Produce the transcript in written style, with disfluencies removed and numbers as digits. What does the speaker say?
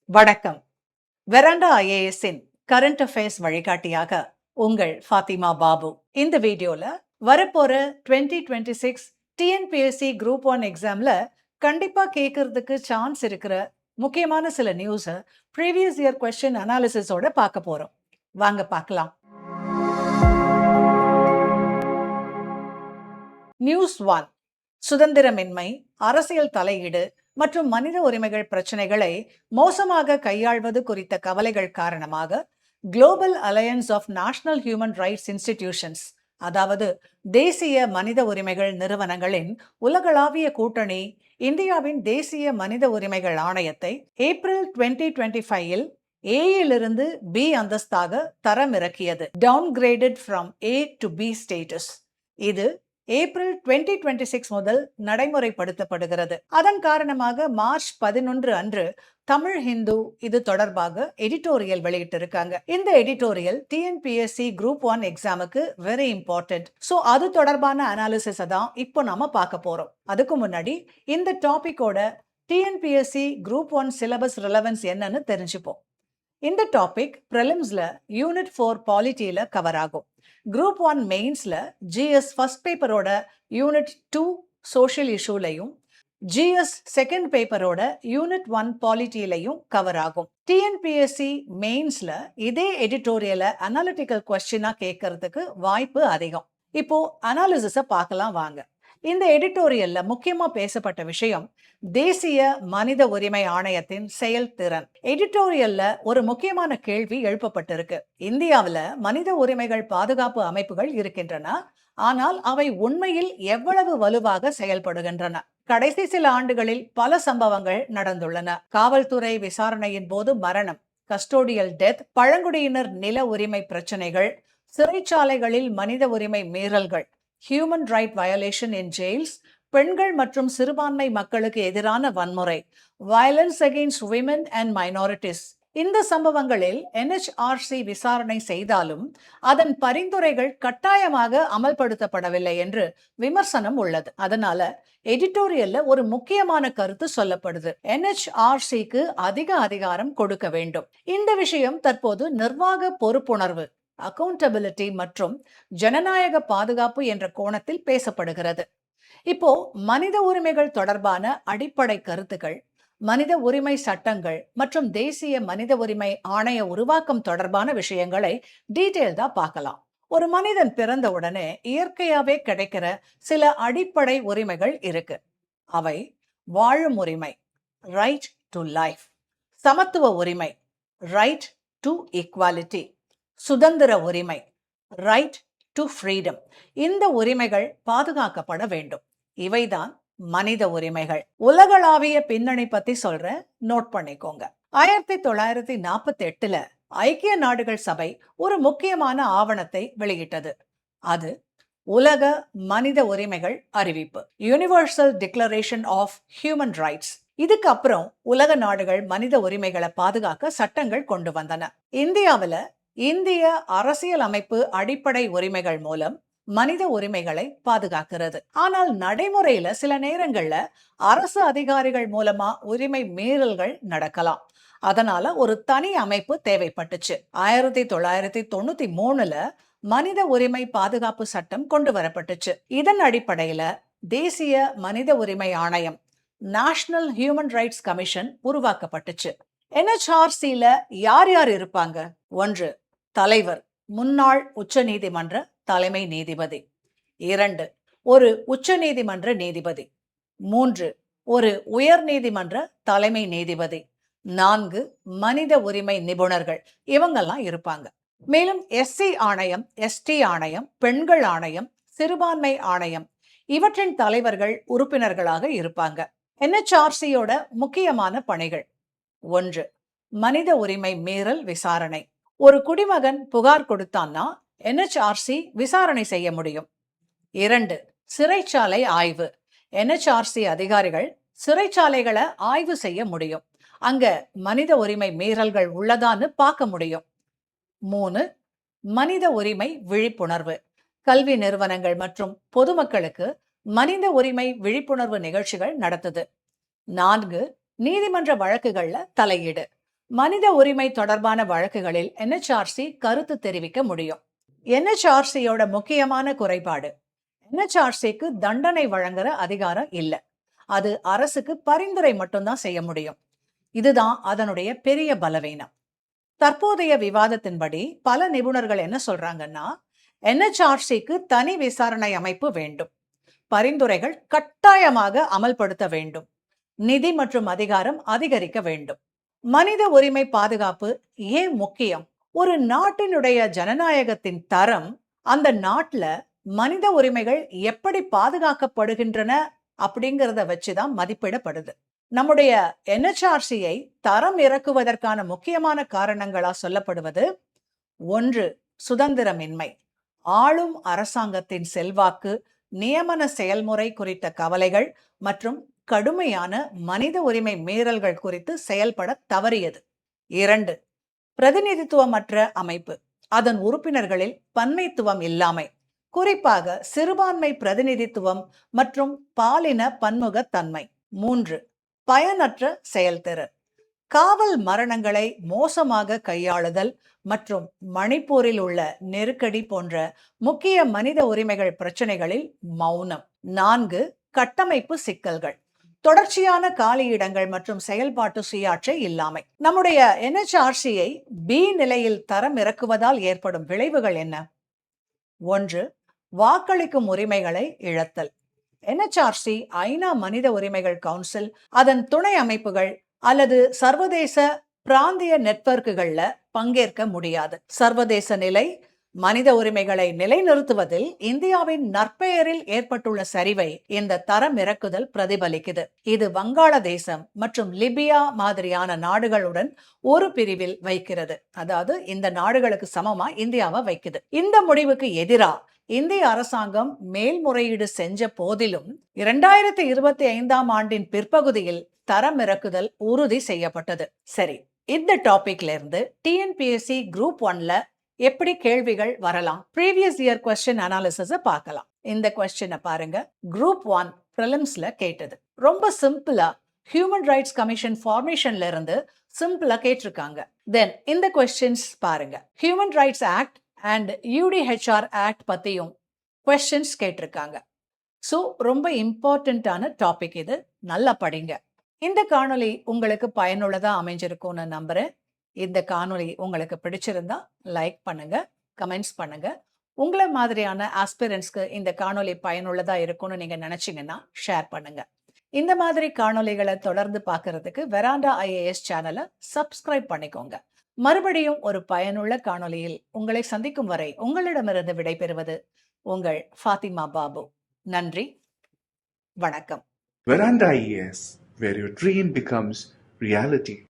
வணக்கம். Veranda ஐஏஎஸ்ஸின் current affairs வழிகாட்டியாக உங்கள் ஃபாத்திமா பாபு. இந்த வீடியோல வரப்போற 2026 டிஎன்பிஎஸ்சி குரூப் 1 எக்ஸாம்ல கண்டிப்பா கேட்கறதுக்கு சான்ஸ் இருக்கிற முக்கியமான சில நியூஸை ப்ரீவியஸ் இயர் கொஸ்டின் அனாலிசிஸோட பார்க்க போறோம். வாங்க பார்க்கலாம். நியூஸ் 1. சுதந்திரமின்மை, அரசியல் தலையீடு மற்றும் மனித உரிமைகள் பிரச்சனைகளை மோசமாக கையாள்வது குறித்த கவலைகள் காரணமாக global alliance of national human rights institutions, அதாவது தேசிய மனித உரிமைகள் நிறுவனங்களின் உலகளாவிய கூட்டணி இந்தியாவின் தேசிய மனித உரிமைகள் ஆணையத்தை ஏப்ரல் 2025 ஏயிலிருந்து பி அந்தஸ்தாக தரமிறக்கியது. Downgraded from A to B status. இது ஏப்ரல் 2026 முதல் நடைமுறைப்படுத்தப்படுகிறது. அதன் காரணமாக மார்ச் 11 அன்று தமிழ் ஹிந்து இது தொடர்பாக எடிட்டோரியல் வெளியிட்டிருக்காங்க. இந்த எடிட்டோரியல் டிஎன்பிஎஸ்சி குரூப் 1 எக்ஸாமுக்கு வெரி இம்பார்ட்டன்ட். ஸோ அது தொடர்பான அனாலிசிஸை தான் இப்போ நாம பார்க்க போறோம். அதுக்கு முன்னாடி இந்த டாபிக்கோட டிஎன்பிஎஸ்சி குரூப் 1 சிலபஸ் ரிலவன்ஸ் என்னன்னு தெரிஞ்சுப்போம். இந்த டாபிக் ப்ரிலிம்ஸ்ல யூனிட் 4 பாலிட்டியில கவர் ஆகும். குரூப் 1 மெயின்ஸ்ல ஜிஎஸ் ஃபர்ஸ்ட் பேப்பரோட யூனிட் 2 சோஷியல் இஷ்யூலையும் ஜிஎஸ் செகண்ட் பேப்பரோட யூனிட் 1 பாலிட்டியிலையும் கவர் ஆகும். டிஎன்பிஎஸ்சி மெயின்ஸ்ல இதே எடிட்டோரியலை அனாலிட்டிக்கல் கொஸ்டினா கேட்கறதுக்கு வாய்ப்பு அதிகம். இப்போ அனாலிசிஸை பார்க்கலாம் வாங்க. இந்த எடிட்டோரியல்ல முக்கியமா பேசப்பட்ட விஷயம் தேசிய மனித உரிமை ஆணையத்தின் செயல்திறன். எடிட்டோரியல்ல ஒரு முக்கியமான கேள்வி எழுப்பப்பட்டிருக்கு. இந்தியாவில் மனித உரிமைகள் பாதுகாப்பு அமைப்புகள் இருக்கின்றன, ஆனால் அவை உண்மையில் எவ்வளவு வலுவாக செயல்படுகின்றன? கடைசி சில ஆண்டுகளில் பல சம்பவங்கள் நடந்துள்ளன. காவல்துறை விசாரணையின் போது மரணம், கஸ்டோடியல் டெத், பழங்குடியினர் நில உரிமை பிரச்சனைகள், சிறைச்சாலைகளில் மனித உரிமை மீறல்கள், ஹியூமன் ரைட் வயலேஷன் இன் ஜெயில்ஸ், பெண்கள் மற்றும் சிறுபான்மை மக்களுக்கு எதிரான வன்முறை, violence against women and minorities. இந்த சம்பவங்களில் NHRC விசாரணை செய்தாலும் அதன் பரிந்துரைகள் கட்டாயமாக அமல்படுத்தப்படவில்லை என்று விமர்சனம் உள்ளது. அதனால எடிட்டோரியல்ல ஒரு முக்கியமான கருத்து சொல்லப்படுது. NHRCக்கு அதிக அதிகாரம் கொடுக்க வேண்டும். இந்த விஷயம் தற்போது நிர்வாக பொறுப்புணர்வு, அக்கவுண்டபிலிட்டி மற்றும் ஜனநாயக பாதுகாப்பு என்ற கோணத்தில் பேசப்படுகிறது. இப்போ மனித உரிமைகள் தொடர்பான அடிப்படை கருத்துக்கள், மனித உரிமை சட்டங்கள் மற்றும் தேசிய மனித உரிமை ஆணைய உருவாக்கம் தொடர்பான விஷயங்களை டீட்டெயில்டா பார்க்கலாம். ஒரு மனிதன் பிறந்த உடனே இயற்கையாவே கிடைக்கிற சில அடிப்படை உரிமைகள் இருக்கு. அவை வாழும் உரிமை, ரைட் டு லைஃப், சமத்துவ உரிமை, ரைட் டு ஈக்வாலிட்டி, சுதந்திர உரிமை, ரைட் டு ஃப்ரீடம். இந்த உரிமைகள் பாதுகாக்கப்பட வேண்டும். இவைதான் மனித உரிமைகள். உலகளாவிய பின்னணி பத்தி சொல்றேன், நோட் பண்ணிக்கோங்க. 1948 ஐக்கிய நாடுகள் சபை ஒரு முக்கியமான ஆவணத்தை வெளியிட்டது. அது உலக மனித உரிமைகள் அறிவிப்பு, universal declaration of human rights. இதுக்கு அப்புறம் உலக நாடுகள் மனித உரிமைகளை பாதுகாக்க சட்டங்கள் கொண்டு வந்தன. இந்தியாவில் இந்திய அரசியல் அமைப்பு அடிப்படை உரிமைகள் மூலம் மனித உரிமைகளை பாதுகாக்கிறது. ஆனால் நடைமுறையில சில நேரங்கள்ல அரசு அதிகாரிகள் மூலமா உரிமை மீறல்கள் நடக்கலாம். அதனால ஒரு தனி அமைப்பு தேவைப்பட்டுச்சு. 1993 மனித உரிமை பாதுகாப்பு சட்டம் கொண்டு வரப்பட்டுச்சு. இதன் அடிப்படையில தேசிய மனித உரிமை ஆணையம், நேஷனல் ஹியூமன் ரைட்ஸ் கமிஷன் உருவாக்கப்பட்டுச்சு. NHRCல யார் யார் இருப்பாங்க? 1. தலைவர், முன்னாள் உச்ச நீதிமன்ற தலைமை நீதிபதி. 2. ஒரு உச்ச நீதிமன்ற நீதிபதி. 3. ஒரு உயர் நீதிமன்ற தலைமை நீதிபதி. 4. மனித உரிமை நிபுணர்கள். இவங்கெல்லாம் இருப்பாங்க. மேலும் SC ஆணையம், ST ஆணையம், பெண்கள் ஆணையம், சிறுபான்மை ஆணையம் இவற்றின் தலைவர்கள் உறுப்பினர்களாக இருப்பாங்க. NHRCயோட முக்கியமான பணிகள்: 1. மனித உரிமை மீறல் விசாரணை. ஒரு குடிமகன் புகார் கொடுத்தான்னா NHRC விசாரணை செய்ய முடியும். 2. சிறைச்சாலை ஆய்வு. NHRC அதிகாரிகள் சிறைச்சாலைகளை ஆய்வு செய்ய முடியும். அங்க மனித உரிமை மீறல்கள் உள்ளதான்னு பார்க்க முடியும். 3. மனித உரிமை விழிப்புணர்வு. கல்வி நிறுவனங்கள் மற்றும் பொதுமக்களுக்கு மனித உரிமை விழிப்புணர்வு நிகழ்ச்சிகள் நடத்துது. 4. நீதிமன்ற வழக்குகள்ல தலையீடு. மனித உரிமை தொடர்பான வழக்குகளில் NHRC கருத்து தெரிவிக்க முடியும். NHRCயோட முக்கியமான குறைபாடு, NHRCக்கு தண்டனை வழங்குற அதிகாரம் இல்ல. அது அரசுக்கு பரிந்துரை மட்டும்தான் செய்ய முடியும். இதுதான் அதனுடைய பெரிய பலவீனம். தற்போதைய விவாதத்தின்படி பல நிபுணர்கள் என்ன சொல்றாங்கன்னா, NHRCக்கு தனி விசாரணை அமைப்பு வேண்டும், பரிந்துரைகள் கட்டாயமாக அமல்படுத்த வேண்டும், நிதி மற்றும் அதிகாரம் அதிகரிக்க வேண்டும். மனித உரிமை பாதுகாப்பு ஏன் முக்கியம்? ஒரு நாட்டினுடைய ஜனநாயகத்தின் தரம் அந்த நாட்டுல மனித உரிமைகள் எப்படி பாதுகாக்கப்படுகின்றன அப்படிங்கிறத வச்சுதான் மதிப்பிடப்படுது. நம்முடைய NHRCயை தரம் இறக்குவதற்கான முக்கியமான காரணங்களா சொல்லப்படுவது, ஒன்று, சுதந்திரமின்மை. ஆளும் அரசாங்கத்தின் செல்வாக்கு, நியமன செயல்முறை குறித்த கவலைகள் மற்றும் கடுமையான மனித உரிமை மீறல்கள் குறித்து செயல்பட தவறியது. 2, பிரதிநிதித்துவமற்ற அமைப்பு. அதன் உறுப்பினர்களில் பன்மைத்துவம் இல்லாமை, குறிப்பாக சிறுபான்மை பிரதிநிதித்துவம் மற்றும் பாலின பன்முகத்தன்மை. 3, பயனற்ற செயல்திறன். காவல் மரணங்களை மோசமாக கையாளுதல் மற்றும் மணிப்பூரில் உள்ள நெருக்கடி போன்ற முக்கிய மனித உரிமைகள் பிரச்சனைகளில் மௌனம். 4, கட்டமைப்பு சிக்கல்கள். தொடர்ச்சியான காலியிடங்கள் மற்றும் செயல்பாட்டு சுயாட்சி இல்லாமை. நம்முடைய NHRCயை B நிலையில் தரம் இறக்குவதால் ஏற்படும் விளைவுகள் என்ன? 1, வாக்களிக்கும் உரிமைகளை இழத்தல். NHRC ஐநா மனித உரிமைகள் கவுன்சில், அதன் துணை அமைப்புகள் அல்லது சர்வதேச பிராந்திய நெட்வொர்க்குகள்ல பங்கேற்க முடியாது. சர்வதேச நிலை மனித உரிமைகளை நிலைநிறுத்துவதில் இந்தியாவின் நற்பெயரில் ஏற்பட்டுள்ள சரிவை இந்த தரம் இறக்குதல் பிரதிபலிக்குது. இது வங்காளதேசம் மற்றும் லிபியா மாதிரியான நாடுகளுடன் ஒரு பிரிவில் வைக்கிறது. அதாவது இந்த நாடுகளுக்கு சமமா இந்தியாவை வைக்குது. இந்த முடிவுக்கு எதிரா இந்திய அரசாங்கம் மேல்முறையீடு செஞ்ச போதிலும் 2025ஆம் ஆண்டின் பிற்பகுதியில் தரம் இறக்குதல் உறுதி செய்யப்பட்டது. சரி, இந்த டாபிக்ல இருந்து TNPSC குரூப் 1ல எப்படி கேள்விகள் வரலாம்? ப்ரீவியஸ் இயர் கொஸ்டின் அனாலிசிஸ பார்க்கலாம். இந்த கொஸ்டினை பாருங்க. குரூப் 1 பிரிலிம்ஸ்ல கேட்டது. ரொம்ப சிம்பிளா ஹியூமன் ரைட்ஸ் கமிஷன் ஃபார்மேஷன்ல இருந்து சிம்பிளா கேட்டிருக்காங்க. தென் இந்த கொஸ்டின்ஸ் பாருங்க. Human rights act and UDHR act பத்தியும் கொஸ்டின்ஸ் கேட்டிருக்காங்க. ஸோ ரொம்ப இம்பார்ட்டன்டான டாபிக் இது. நல்லா படிங்க. இந்த காணொளி உங்களுக்கு பயனுள்ளதா அமைஞ்சிருக்கும்னு நம்புறேன். இந்த காணொளி உங்களுக்கு பிடிச்சிருந்தா லைக் பண்ணுங்க, கமெண்ட்ஸ் பண்ணுங்க. உங்களை மாதிரியான ஆஸ்பிரண்ட்ஸ்க்கு இந்த காணொளி பயனுள்ளதா இருக்கும்னு நீங்க நினைச்சீங்கன்னா ஷேர் பண்ணுங்க. இந்த மாதிரி காணொளிகளை தொடர்ந்து பார்க்கறதுக்கு வெராண்டா IAS சேனலை சப்ஸ்கிரைப் பண்ணிக்கோங்க. மறுபடியும் ஒரு பயனுள்ள காணொளியில் உங்களை சந்திக்கும் வரை உங்களிடமிருந்து விடைபெறுவது உங்கள் ஃபாத்திமா பாபு. நன்றி, வணக்கம். Veranda IAS, where your dream becomes reality.